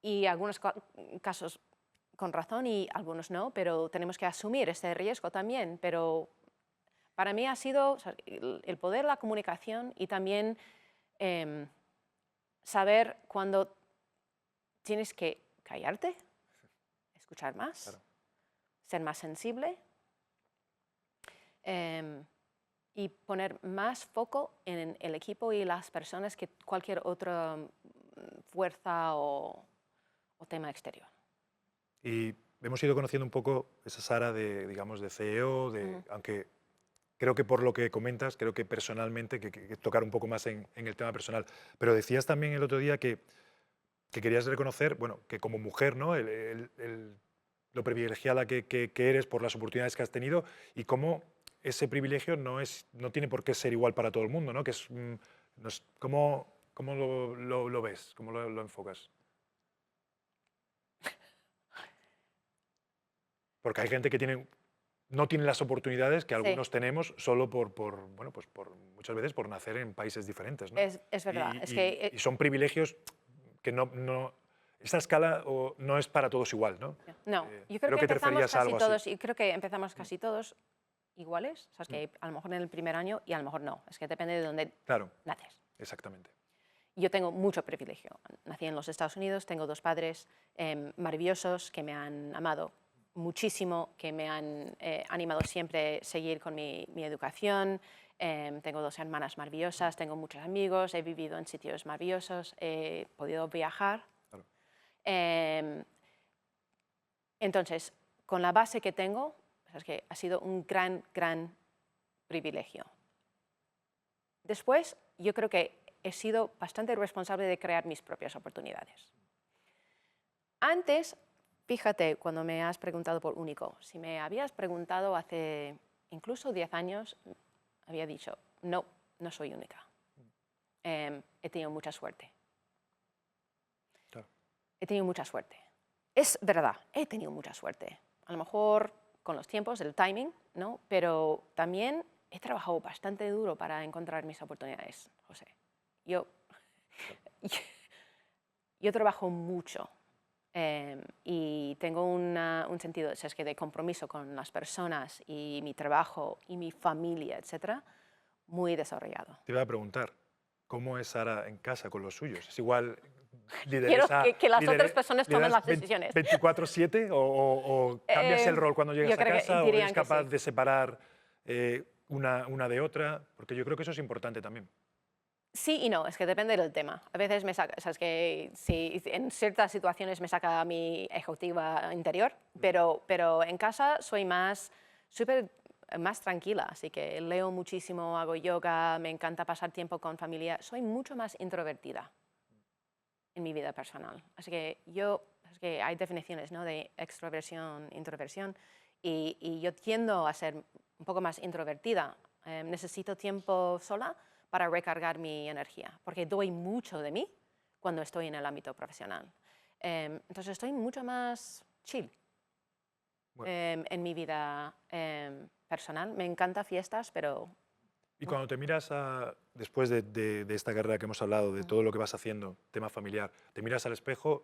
Y algunos casos con razón y algunos no, pero tenemos que asumir ese riesgo también. Pero para mí ha sido, o sea, el poder de la comunicación y también saber cuándo tienes que callarte, escuchar más, ser más sensible y poner más foco en el equipo y las personas que cualquier otra fuerza o tema exterior. Y hemos ido conociendo un poco esa Sara de, digamos, de CEO, aunque creo que por lo que comentas, creo que personalmente, que tocar un poco más en el tema personal. Pero decías también el otro día que querías reconocer, bueno, que como mujer, ¿no? Lo privilegiada que eres por las oportunidades que has tenido y cómo ese privilegio no tiene por qué ser igual para todo el mundo, ¿no? ¿Cómo lo ves? ¿Cómo lo enfocas? Porque hay gente que tiene no tienen las oportunidades que Sí. algunos tenemos solo bueno, pues muchas veces por nacer en países diferentes, ¿no? Es verdad. Es que Y son privilegios que esta escala no es para todos igual, ¿no? no, yo creo Creo que que te empezamos referías a casi algo todos, así. y creo que empezamos casi todos iguales, o sea, es que a lo mejor en el primer año y a lo mejor no, es que depende de dónde Claro, naces. exactamente. Yo tengo mucho privilegio. Nací en los Estados Unidos, tengo dos padres maravillosos que me han amado muchísimo, que me han animado siempre a seguir con mi educación. Tengo dos hermanas maravillosas, tengo muchos amigos, he vivido en sitios maravillosos, he podido viajar. Claro. Em, entonces, con la base que tengo, es que ha sido un gran, gran privilegio. Después, yo creo que he sido bastante responsable de crear mis propias oportunidades. Antes, fíjate, cuando me has preguntado por único, si me habías preguntado hace incluso 10 años, había dicho, no, no soy única. He tenido mucha suerte. Claro. He tenido mucha suerte. Es verdad, he tenido mucha suerte. A lo mejor con los tiempos, el timing, ¿no? Pero también he trabajado bastante duro para encontrar mis oportunidades, José. Yo trabajo mucho y tengo un sentido, es que de compromiso con las personas y mi trabajo y mi familia, etcétera, muy desarrollado. Te iba a preguntar, ¿cómo es Sara en casa con los suyos? ¿Es igual Quiero lideresa, que las otras personas tomen lideras las decisiones. 24/7 o cambias el rol cuando llegas yo a creo que casa o dirían eres que capaz sí. de separar una de otra? Porque yo creo que eso es importante también. Sí y no, es que depende del tema. A veces me saca, o sea, es que sí, en ciertas situaciones me saca mi ejecutiva interior, pero en casa soy más tranquila, así que leo muchísimo, hago yoga, me encanta pasar tiempo con familia. Soy mucho más introvertida en mi vida personal. Así que es que hay definiciones, ¿no?, de extroversión, introversión, y yo tiendo a ser un poco más introvertida. Necesito tiempo sola para recargar mi energía, porque doy mucho de mí cuando estoy en el ámbito profesional. Entonces estoy mucho más chill Bueno, en mi vida personal. Me encanta fiestas, pero y cuando te miras después de esta carrera que hemos hablado, de todo lo que vas haciendo, tema familiar, te miras al espejo,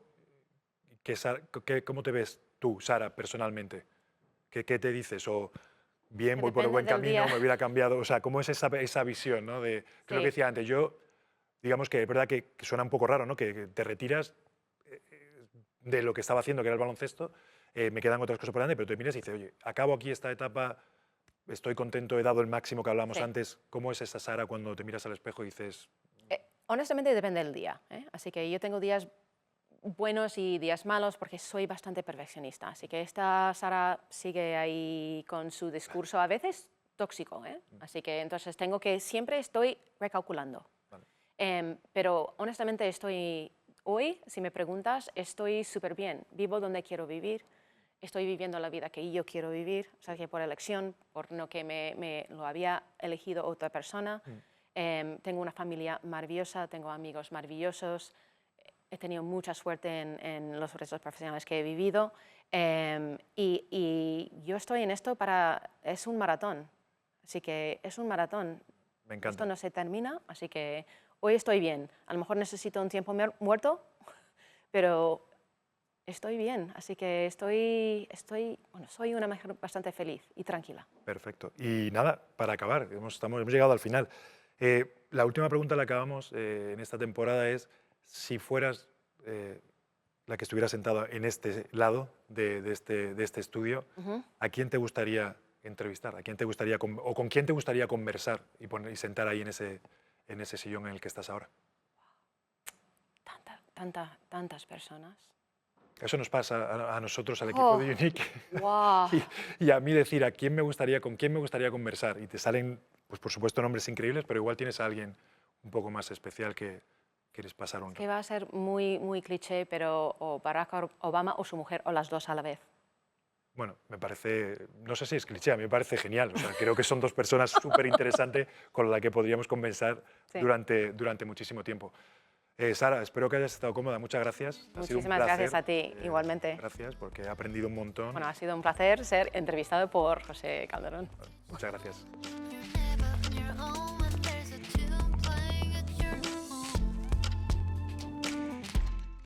¿cómo te ves tú, Sara, personalmente? ¿Qué te dices? O bien, que voy por el depende buen del camino, día. me hubiera cambiado. O sea, ¿cómo es esa visión, ¿no? Que es lo que Sí. decía antes. Yo, digamos que es verdad que suena un poco raro, ¿no? Que te retiras de lo que estaba haciendo, que era el baloncesto, me quedan otras cosas por delante, pero te miras y dices, oye, acabo aquí esta etapa, estoy contento, he dado el máximo que hablábamos Sí. antes. ¿Cómo es esa Sara cuando te miras al espejo y dices, Honestamente depende del día, ¿eh? Así que yo tengo días buenos y días malos porque soy bastante perfeccionista. Así que esta Sara sigue ahí con su discurso a veces tóxico, ¿eh? Así que entonces siempre estoy recalculando. vale, Pero honestamente hoy, si me preguntas, estoy súper bien. Vivo donde quiero vivir, estoy viviendo la vida que yo quiero vivir, o sea, que por elección, por no que me lo había elegido otra persona. Tengo una familia maravillosa, tengo amigos maravillosos, he tenido mucha suerte en los retos profesionales que he vivido y yo estoy en esto es un maratón, así que es un maratón. me Esto encanta? no se termina, así que hoy estoy bien. A lo mejor necesito un tiempo muerto, pero estoy bien, así que soy una mujer bastante feliz y tranquila. Perfecto. Y nada, para acabar, hemos llegado al final. La última pregunta la acabamos en esta temporada es, si fueras la que estuviera sentada en este lado de este estudio, ¿a quién te gustaría entrevistar? ¿A quién te gustaría, o con quién te gustaría conversar y sentar ahí en ese sillón en el que estás ahora? Tantas personas. Eso nos pasa a nosotros, al equipo Oh, de Unique. wow. Y a mí decir con quién me gustaría conversar. Y te salen, pues por supuesto, nombres increíbles, pero igual tienes a alguien un poco más especial que quieres pasar un Que rato. va a ser muy, muy cliché, pero o Barack Obama o su mujer, o las dos a la vez. Bueno, me parece, no sé si es cliché, a mí me parece genial. O sea, creo que son dos personas súper interesantes con las que podríamos conversar Sí. durante muchísimo tiempo. Sara, espero que hayas estado cómoda. Muchas gracias. Ha sido un Muchísimas gracias placer. a ti, igualmente. Gracias, porque he aprendido un montón. Bueno, ha sido un placer ser entrevistado por José Calderón. Muchas gracias. Your own